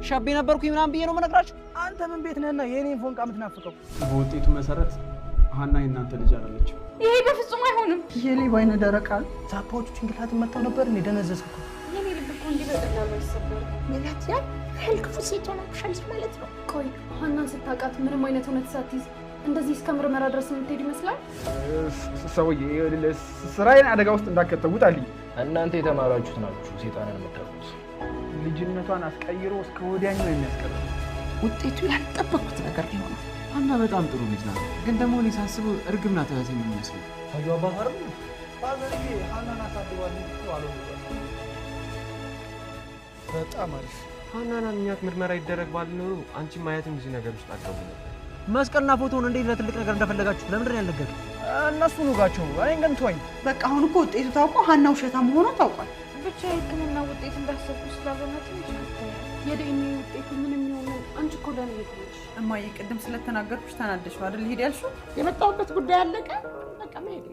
ሻቤ ነበርኩኝ ምናምን ብዬ ነው መነግራችሁ። አንተ ምን ቤት ነህና የኔን ፎንቃ የምትናፍቀው? በውጤቱ መሰረት ሀና የእናንተ ልጅ አይደለችም። ይሄ በፍጹም አይሆንም። የሌባ አይነ ደረቃል። ዛፓዎቹ ጭንቅላት መጣው ነበር እንዴ? ደነዘዝኩ። የኔ ልብ እኮ እንዲህ በቀላሉ አይሰበርም። ሚላት ያ ህልክፉ ሴት ሆናሻል ማለት ነው። ቆይ ሀናን ስታውቃት ምንም አይነት እውነት ሳትይዝ እንደዚህ እስከ ምርመራ ድረስ የምትሄድ ይመስላል? ሰውዬ ስራዬን አደጋ ውስጥ እንዳከተውት አልኝ። እናንተ የተማራችሁት ናችሁ ሴጣንን የምታውቁት። ልጅነቷን አስቀይሮ እስከ ወዲያኛው የሚያስቀርብ ውጤቱ ያልጠበቁት ነገር ሊሆን ነው። ሀና በጣም ጥሩ ልጅ ናት፣ ግን ደግሞ እኔ ሳስበው እርግብ ናት እህቴ የሚመስለው። ታዩ አባባር ባዘርዬ ሀናን አሳድጓል አሉ። በጣም አሪፍ። ሀናን አምኛት ምርመራ ይደረግ ባል ኖሮ አንቺ ማየትም ብዙ ነገር ውስጥ አትገቡ ነበር። መስቀልና ፎቶውን እንዴት ለትልቅ ነገር እንደፈለጋችሁ ለምንድን ነው ያልነገሩት? እነሱ ኑጋቸው። እኔን ግን ተወኝ። በቃ አሁን እኮ ውጤቱ ታውቆ ሀና ውሸታ መሆኗ ታውቋል። ብቻ የህክምና ውጤት እንዳሰብኩ ስላልሆነ ትንሽ አታያ። የዲኤንኤ ውጤቱ ምንም ይሁን አንቺ እኮ ለኔ ይጥልሽ። እማዬ ቅድም ስለተናገርኩሽ ተናደሽው አይደል? ሄድ ያልሽው የመጣሁበት ጉዳይ አለቀ። በቃ መሄድ